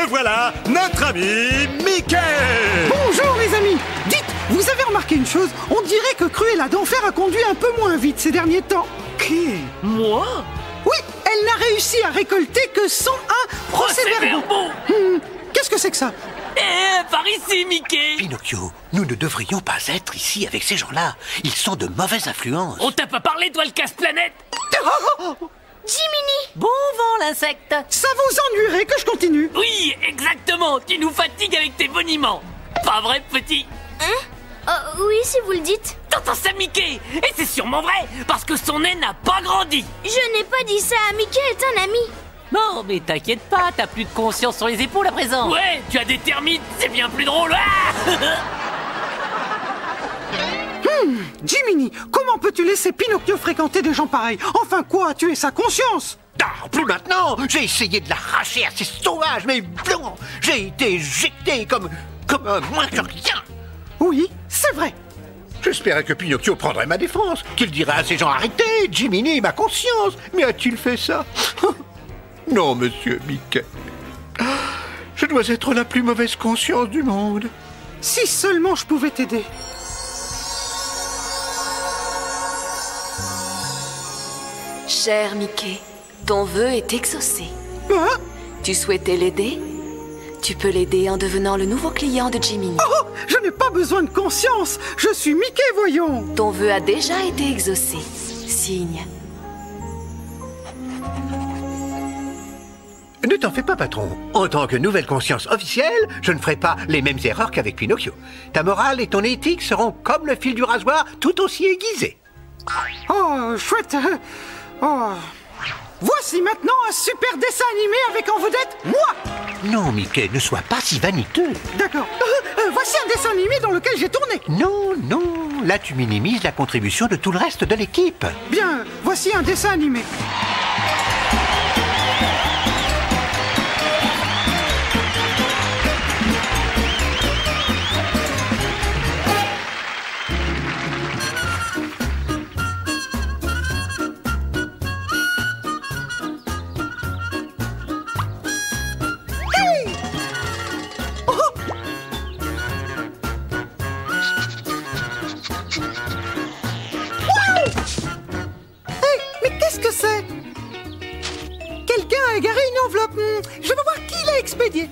voilà, notre ami Mickey. Bonjour les amis. Dites, vous avez remarqué une chose? On dirait que Cruella d'Enfer a conduit un peu moins vite ces derniers temps. Qui? Moi? Oui, elle n'a réussi à récolter que 101 procès-verbaux. Qu'est-ce que c'est que ça? Par ici, Mickey. Pinocchio, nous ne devrions pas être ici avec ces gens-là. Ils sont de mauvaise influence. On t'a pas parlé, toi, le casse-planète? Jiminy! Bon vent, l'insecte. Ça vous ennuierait que je continue? Oui, exactement. Tu nous fatigues avec tes boniments. Pas vrai, petit? Oui, si vous le dites. T'entends ça, Mickey? Et c'est sûrement vrai, parce que son nez n'a pas grandi. Je n'ai pas dit ça. Mickey est un ami. Non, mais t'inquiète pas, t'as plus de conscience sur les épaules à présent. Ouais, tu as des termites, c'est bien plus drôle. Jiminy, comment peux-tu laisser Pinocchio fréquenter des gens pareils? Enfin quoi, tu es sa conscience? Ah, plus maintenant. J'ai essayé de l'arracher à ces sauvages, mais blanc. J'ai été éjecté comme un moins que rien. Oui, c'est vrai. J'espérais que Pinocchio prendrait ma défense, qu'il dirait à ces gens arrêtez, Jiminy est ma conscience. Mais a-t-il fait ça? Non, monsieur Mickey. Je dois être la plus mauvaise conscience du monde. Si seulement je pouvais t'aider. Cher Mickey, ton vœu est exaucé. Hein? Tu souhaitais l'aider? Tu peux l'aider en devenant le nouveau client de Jiminy. Oh, je n'ai pas besoin de conscience. Je suis Mickey, voyons. Ton vœu a déjà été exaucé. Signe. Ne t'en fais pas, patron. En tant que nouvelle conscience officielle, je ne ferai pas les mêmes erreurs qu'avec Pinocchio. Ta morale et ton éthique seront comme le fil du rasoir, tout aussi aiguisés. Oh, chouette. Oh. Voici maintenant un super dessin animé avec en vedette moi. Non, Mickey, ne sois pas si vaniteux. D'accord. Voici un dessin animé dans lequel j'ai tourné. Non, là tu minimises la contribution de tout le reste de l'équipe. Bien, voici un dessin animé. Qu'est-ce que c'est? Quelqu'un a égaré une enveloppe. Je vais voir qui l'a expédiée.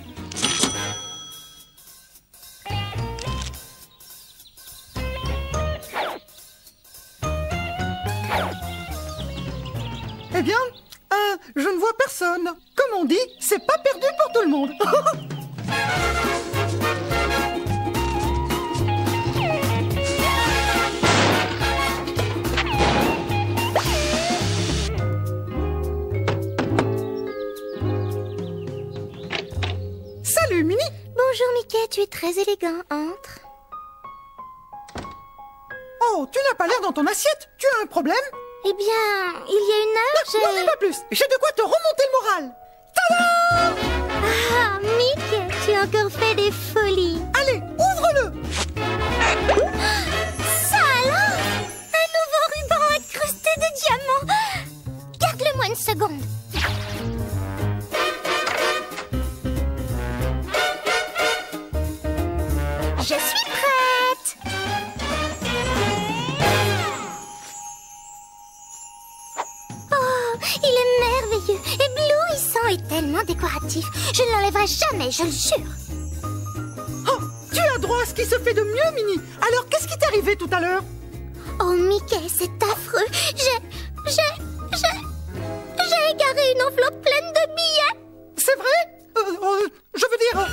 Eh bien, je ne vois personne. Comme on dit, c'est pas perdu pour tout le monde. Salut, Minnie. Bonjour, Mickey. Tu es très élégant. Entre. Oh, tu n'as pas l'air dans ton assiette. Tu as un problème? Eh bien, il y a une heure, N'en dis pas plus. J'ai de quoi te remonter le moral. Tada! Ah, Mickey, tu as encore fait des folies. Allez, ouvre-le. Ça alors? Un nouveau ruban incrusté de diamants. Garde-le-moi une seconde. Je suis prête. Oh, il est merveilleux, éblouissant et tellement décoratif. Je ne l'enlèverai jamais, je le jure. Oh, tu as droit à ce qui se fait de mieux, Minnie. Alors, qu'est-ce qui t'est arrivé tout à l'heure? Oh, Mickey, c'est affreux. J'ai égaré une enveloppe pleine de billets. C'est vrai? Je veux dire,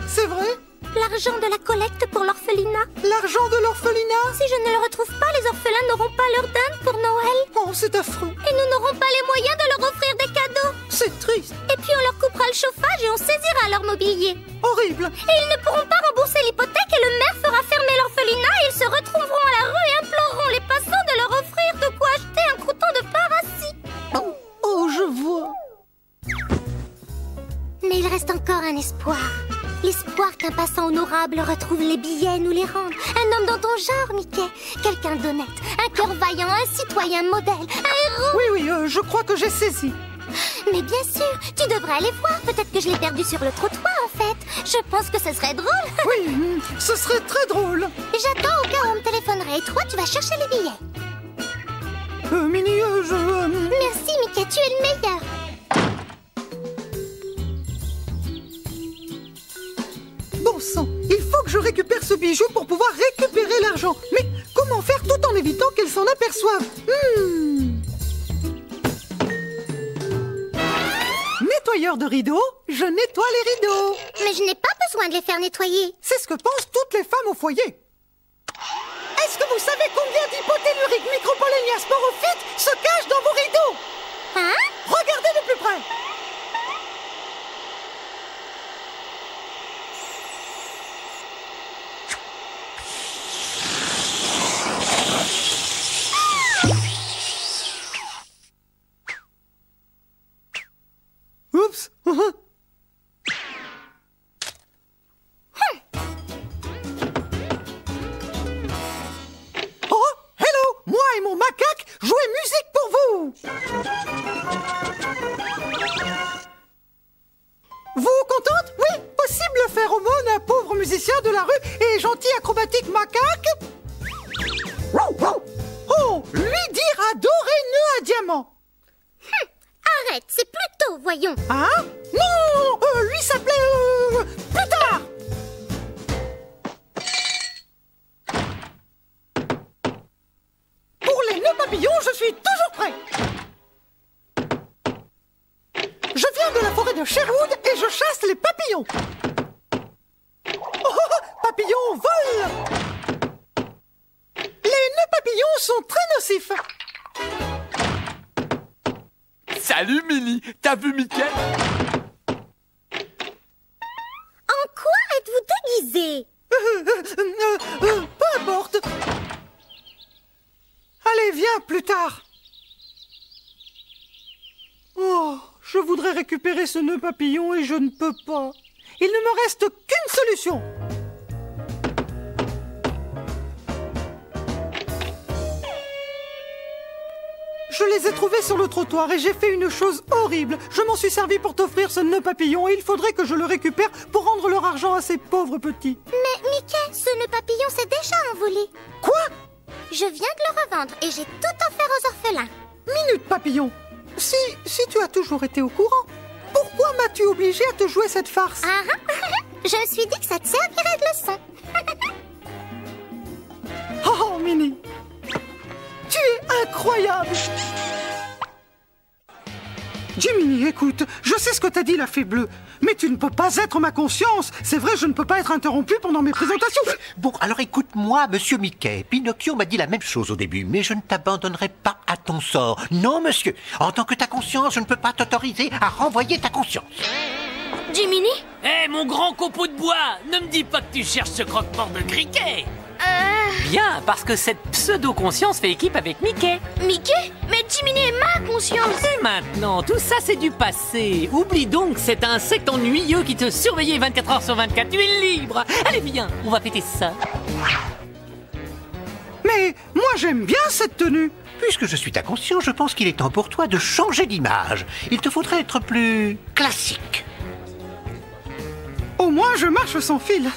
c'est vrai? L'argent de la collecte pour l'orphelinat. L'argent de l'orphelinat? Si je ne le retrouve pas, les orphelins n'auront pas leur dinde pour Noël. Oh, c'est affreux. Et nous n'aurons pas les moyens de leur offrir des cadeaux. C'est triste. Et puis on leur coupera le chauffage et on saisira leur mobilier. Horrible. Et ils ne pourront pas rembourser l'hypothèque et le maire fera fermer l'orphelinat et ils se retrouveront à la rue et imploreront les passants de leur offrir de quoi acheter un crouton de pain rassis. Oh, je vois. Mais il reste encore un espoir. L'espoir qu'un passant honorable retrouve les billets et nous les rende. Un homme dans ton genre, Mickey. Quelqu'un d'honnête, un cœur vaillant, un citoyen modèle, un héros. Oui, je crois que j'ai saisi. Mais bien sûr, tu devrais aller voir. Peut-être que je l'ai perdu sur le trottoir, en fait. Je pense que ce serait drôle. Oui, ce serait très drôle. J'attends au cas où on me téléphonerait. Et toi, tu vas chercher les billets. Minnie, je... Merci, Mickey, tu es le meilleur. Bon sang, il faut que je récupère ce bijou pour pouvoir récupérer l'argent. Mais comment faire tout en évitant qu'elle s'en aperçoive? Nettoyeur de rideaux, je nettoie les rideaux. Mais je n'ai pas besoin de les faire nettoyer. C'est ce que pensent toutes les femmes au foyer. Est-ce que vous savez combien d'hypotelluriques micropolénia sporophytes se cachent dans vos rideaux? Hein? Regardez de plus près. Oups. Oh, hello. Moi et mon macaque jouer musique pour vous. Vous contente? Oui, possible de faire aumône à un pauvre musicien de la rue et gentil acrobatique macaque? Oh, lui dire adorer nœud à diamant. Arrête, c'est plutôt, voyons. Hein? Non, lui s'appelait... plus tard. Pour les nœuds papillons, je suis toujours prêt. Je viens de la forêt de Sherwood et je chasse les papillons. Oh, papillons volent. Les nœuds papillons sont très nocifs. Salut Minnie, t'as vu Mickey? En quoi êtes-vous déguisé? Peu importe. Allez, viens, plus tard. Oh, je voudrais récupérer ce nœud papillon et je ne peux pas. Il ne me reste qu'une solution. Je les ai trouvés sur le trottoir et j'ai fait une chose horrible. Je m'en suis servi pour t'offrir ce nœud papillon et il faudrait que je le récupère pour rendre leur argent à ces pauvres petits. Mais Mickey, ce nœud papillon s'est déjà envolé. Quoi? Je viens de le revendre et j'ai tout offert aux orphelins. Minute, papillon. Si tu as toujours été au courant, pourquoi m'as-tu obligé à te jouer cette farce? Ah, je me suis dit que ça te servirait de leçon. Oh, Minnie, tu es incroyable. Jiminy, écoute, je sais ce que t'as dit, la fée bleue, mais tu ne peux pas être ma conscience. C'est vrai, je ne peux pas être interrompu pendant mes présentations. Bon, alors écoute-moi, monsieur Mickey. Pinocchio m'a dit la même chose au début, mais je ne t'abandonnerai pas à ton sort. Non, monsieur. En tant que ta conscience, je ne peux pas t'autoriser à renvoyer ta conscience. Jiminy? Hé, mon grand copeau de bois, ne me dis pas que tu cherches ce croque-mort de criquet. Bien, parce que cette pseudo-conscience fait équipe avec Mickey. Mickey? Mais Jiminy est ma conscience. Et maintenant, tout ça c'est du passé. Oublie donc cet insecte ennuyeux qui te surveillait 24 heures sur 24. Tu es libre. Allez, viens, on va fêter ça. Mais moi, j'aime bien cette tenue. Puisque je suis ta conscience, je pense qu'il est temps pour toi de changer d'image. Il te faudrait être plus classique. Au moins, je marche sans fil.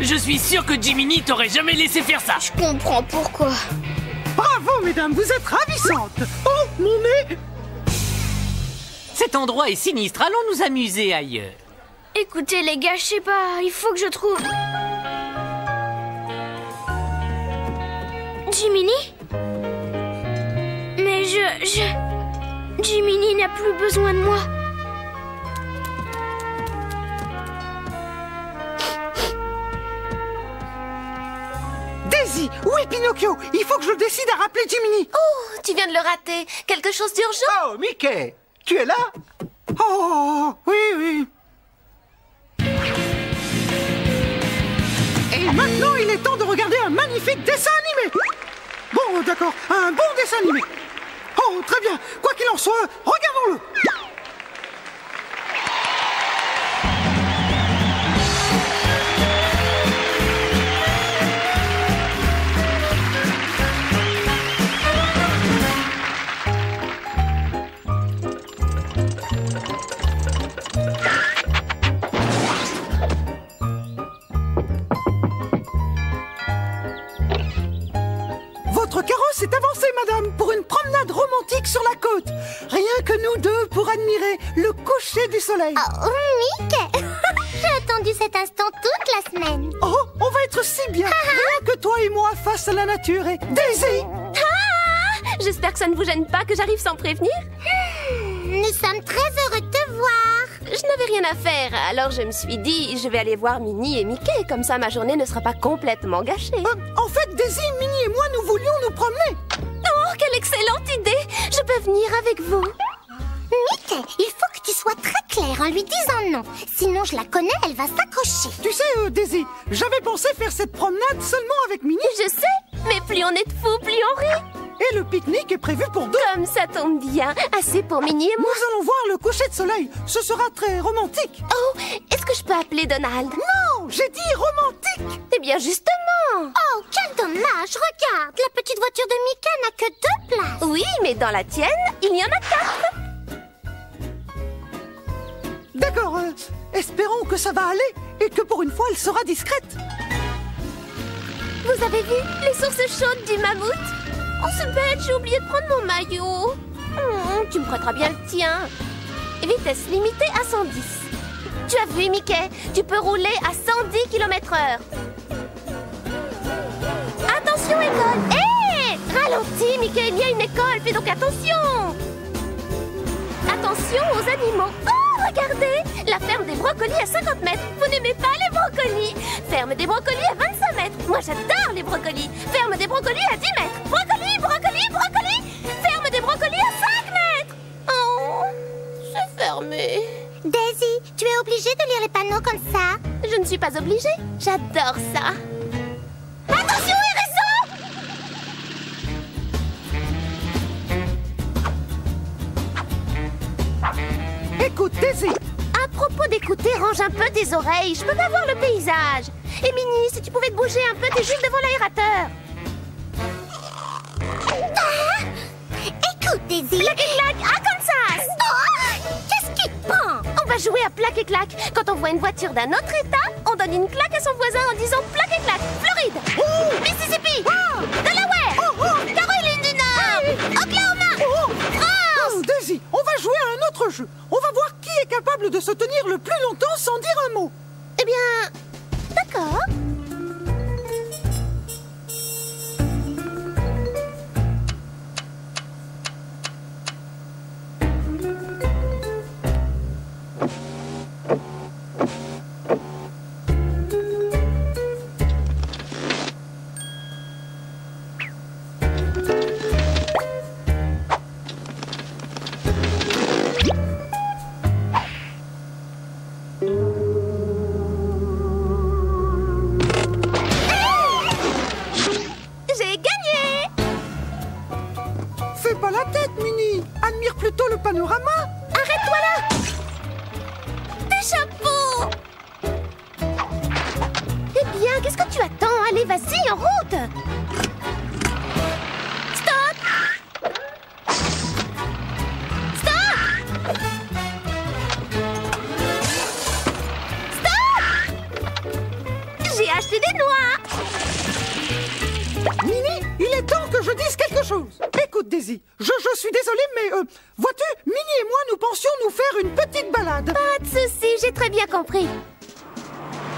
Je suis sûr que Jiminy t'aurait jamais laissé faire ça. Je comprends pourquoi. Bravo, mesdames, vous êtes ravissantes. Oh, mon nez. Cet endroit est sinistre, allons nous amuser ailleurs. Écoutez les gars, je sais pas, il faut que je trouve... Jiminy? Mais Jiminy n'a plus besoin de moi. Daisy, oui, Pinocchio, il faut que je décide à rappeler Jiminy. Oh, tu viens de le rater. Quelque chose d'urgent? Oh, Mickey, tu es là? Oh, oui, oui. Et maintenant, il est temps de regarder un magnifique dessin animé. Bon, d'accord, un bon dessin animé. Oh, très bien. Quoi qu'il en soit, regardons-le. s'est avancé, madame, pour une promenade romantique sur la côte. Rien que nous deux pour admirer le coucher du soleil. Oh, Mickey. J'ai attendu cet instant toute la semaine. Oh, on va être si bien. Rien que toi et moi face à la nature et Daisy. J'espère que ça ne vous gêne pas que j'arrive sans prévenir. Nous sommes très heureux de te voir. Je n'avais rien à faire, alors je me suis dit, je vais aller voir Minnie et Mickey, comme ça ma journée ne sera pas complètement gâchée. En fait, Daisy, Minnie et moi, nous voulions nous promener. Oh, quelle excellente idée! Je peux venir avec vous. Mickey, il faut que tu sois très clair en lui disant non. Sinon, je la connais, elle va s'accrocher. Tu sais, Daisy, j'avais pensé faire cette promenade seulement avec Minnie. Je sais, mais plus on est de fous, plus on rit. Et le pique-nique est prévu pour 2. Comme ça tombe bien, assez pour Minnie et moi. Nous allons voir le coucher de soleil. Ce sera très romantique. Oh, est-ce que je peux appeler Donald? Non, j'ai dit romantique. Eh bien, justement. Oh, quel dommage. Regarde, la petite voiture de Mickey n'a que 2 places. Oui, mais dans la tienne, il y en a 4. D'accord, espérons que ça va aller et que pour une fois, elle sera discrète. Vous avez vu les sources chaudes du mammouth? Oh, c'est bête, j'ai oublié de prendre mon maillot. Tu me prêteras bien le tien. Vitesse limitée à 110. Tu as vu, Mickey? Tu peux rouler à 110 km/h. Attention, école! Hé! Ralentis, Mickey, il y a une école, fais donc attention! Attention aux animaux. Oh, regardez! La ferme des brocolis à 50 mètres. Vous n'aimez pas les brocolis? Ferme des brocolis à 25 mètres. Moi, j'adore les brocolis. Ferme des brocolis à 10 mètres. Brocolis, brocolis, brocolis! Ferme des brocolis à 5 mètres. Oh, c'est fermé. Daisy, tu es obligée de lire les panneaux comme ça. Je ne suis pas obligée. J'adore ça. Attention, hérisson! Écoute, Daisy. À propos d'écouter, range un peu tes oreilles. Je peux pas voir le paysage. Et Minnie, si tu pouvais te bouger un peu, t'es juste devant l'aérateur. Écoute, Daisy. Clac et clac, à Kansas! Oh, qu'est-ce qui te prend? On va jouer à plaque et clac. Quand on voit une voiture d'un autre état, on donne une claque à son voisin en disant plaque et clac. Floride, Mississippi, Delaware, Caroline du Nord, Oklahoma, France. Daisy, on va jouer à un autre jeu. On va voir qui est capable de se tenir le plus longtemps sans dire un mot. Eh bien, d'accord. J'ai gagné! Fais pas la tête, Minnie. Admire plutôt le panorama. Arrête-toi là! Tes chapeaux! Eh bien, qu'est-ce que tu attends? Allez, vas-y, en route! Stop! Stop! Stop! J'ai acheté des noix! Minnie, il est temps que je dise quelque chose. Écoute, Daisy, je suis désolée, mais vois-tu, Minnie et moi, nous pensions nous faire une petite balade. Pas de souci, j'ai très bien compris.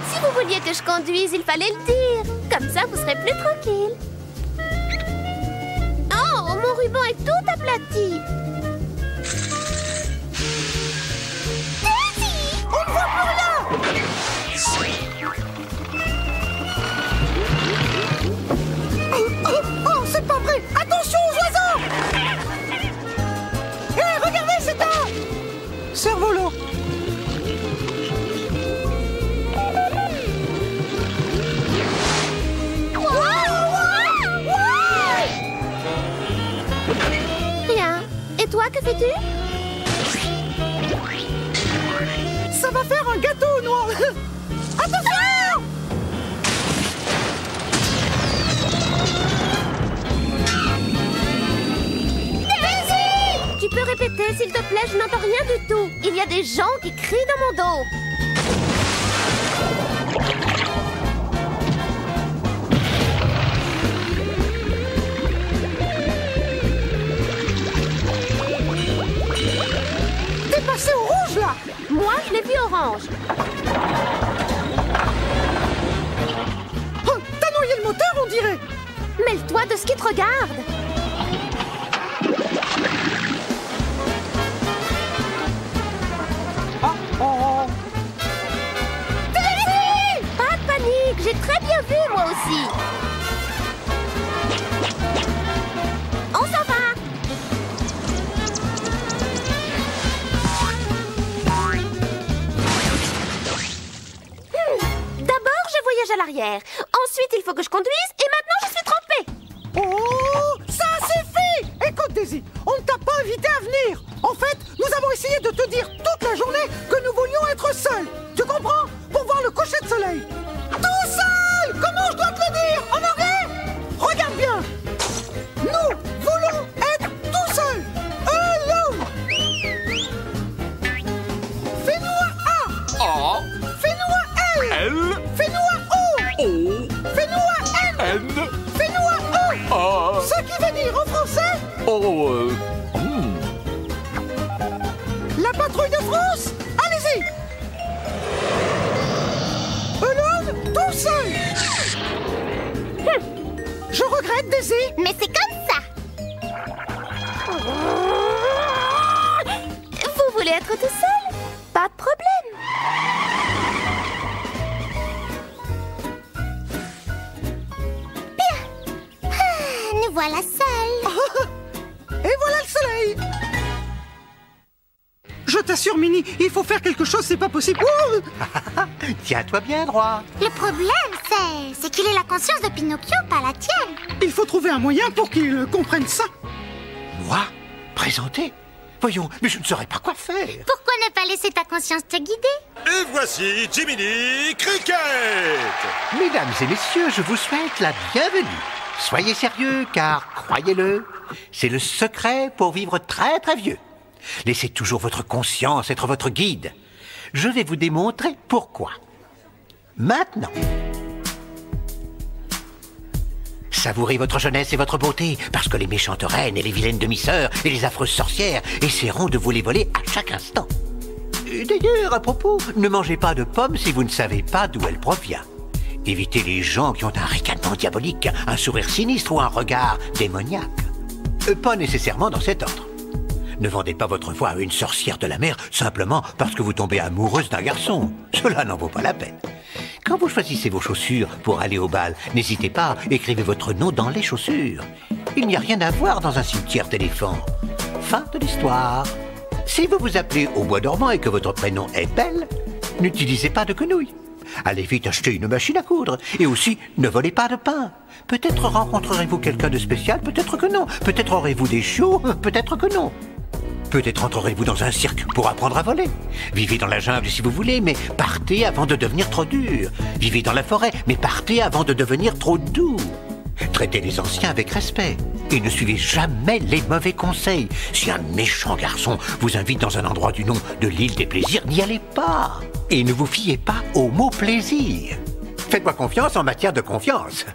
Si vous vouliez que je conduise, il fallait le dire. Comme ça, vous serez plus tranquille. Oh, mon ruban est tout aplati. Daisy! On ne voit plus rien. Oh, c'est pas vrai. Attention aux oiseaux. Hé, regardez, c'est un cerf-volant. Rien. Et toi, que fais-tu? Ça va faire un gâteau aux noix. Attention! Tu peux répéter, s'il te plaît, je n'entends rien du tout. Il y a des gens qui crient dans mon dos. de ce qui te regarde. Pas de panique, j'ai très bien vu moi aussi. On s'en va. D'abord, je voyage à l'arrière. Ensuite, il faut que je conduise et maintenant, je suis trempée. Oh, ça suffit! Écoute, Daisy, on ne t'a pas invité à venir. En fait, nous avons essayé de te dire toute la journée que nous voulions être seuls. Tu comprends? Pour voir le coucher de soleil. Tout seul! Comment je dois te le dire? En anglais? Regarde bien. Nous voulons être tout seuls. Alone. Fais-nous un A. A. Fais-nous un L. L. Fais-nous un O. O. Fais-nous un N. N. Fais-nous un E. A. Ce qui veut dire en français... O. La patrouille de France. Allez-y. Alone, tout seul. Je regrette, Daisy. Mais c'est comme ça. Vous voulez être tout seul? Pas de problème. Nous voilà seuls. Et voilà le soleil. Je t'assure, Minnie, il faut faire quelque chose, c'est pas possible. Ouh. Tiens-toi bien droit. Le problème, c'est qu'il ait la conscience de Pinocchio, pas la tienne. Il faut trouver un moyen pour qu'il comprenne ça. Moi? Présenter? Voyons, mais je ne saurais pas quoi faire. Pourquoi ne pas laisser ta conscience te guider? Et voici Jiminy Cricket. Mesdames et messieurs, je vous souhaite la bienvenue. Soyez sérieux, car, croyez-le, c'est le secret pour vivre très très vieux. Laissez toujours votre conscience être votre guide. Je vais vous démontrer pourquoi. Maintenant, savourez votre jeunesse et votre beauté, parce que les méchantes reines et les vilaines demi-sœurs et les affreuses sorcières essaieront de vous les voler à chaque instant. D'ailleurs, à propos, ne mangez pas de pommes si vous ne savez pas d'où elle provient. Évitez les gens qui ont un ricanement diabolique, un sourire sinistre ou un regard démoniaque. Pas nécessairement dans cet ordre. Ne vendez pas votre foi à une sorcière de la mer simplement parce que vous tombez amoureuse d'un garçon. Cela n'en vaut pas la peine. Quand vous choisissez vos chaussures pour aller au bal, n'hésitez pas, écrivez votre nom dans les chaussures. Il n'y a rien à voir dans un cimetière d'éléphants. Fin de l'histoire. Si vous vous appelez au bois dormant et que votre prénom est Belle, n'utilisez pas de quenouilles. Allez vite acheter une machine à coudre. Et aussi, ne volez pas de pain. Peut-être rencontrerez-vous quelqu'un de spécial, peut-être que non. Peut-être aurez-vous des chiots, peut-être que non. Peut-être entrerez-vous dans un cirque pour apprendre à voler. Vivez dans la jungle si vous voulez, mais partez avant de devenir trop dur. Vivez dans la forêt, mais partez avant de devenir trop doux. Traitez les anciens avec respect. Et ne suivez jamais les mauvais conseils. Si un méchant garçon vous invite dans un endroit du nom de l'île des plaisirs, n'y allez pas. Et ne vous fiez pas au mot plaisir. Faites-moi confiance en matière de confiance.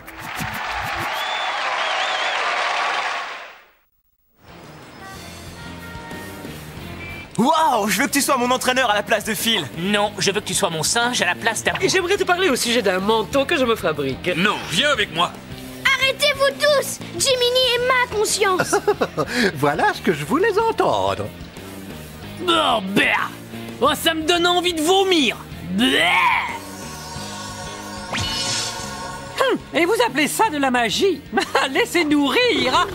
Waouh, je veux que tu sois mon entraîneur à la place de Phil. Non, je veux que tu sois mon singe à la place d'un... Et j'aimerais te parler au sujet d'un manteau que je me fabrique. Non, viens avec moi. Arrêtez-vous tous. Jiminy est ma conscience. Voilà ce que je voulais entendre. Oh, bah. Oh, ça me donne envie de vomir. Bah. Et vous appelez ça de la magie? Laissez-nous rire.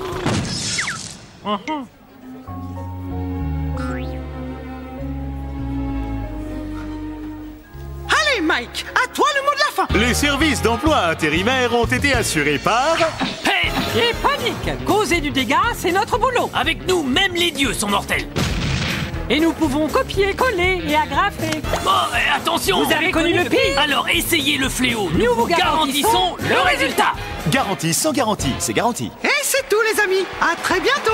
Allez, Mike, à toi le mot de la fin. Les services d'emploi intérimaires ont été assurés par... Hey, Et panique. Causer du dégât, c'est notre boulot. avec nous, même les dieux sont mortels. Et nous pouvons copier, coller et agrafer. Oh, attention. Vous avez connu le pire? Alors, essayez le fléau. Nous vous vous garantissons le résultat. Garantie sans garantie, c'est garanti. Et c'est tout, les amis. À très bientôt.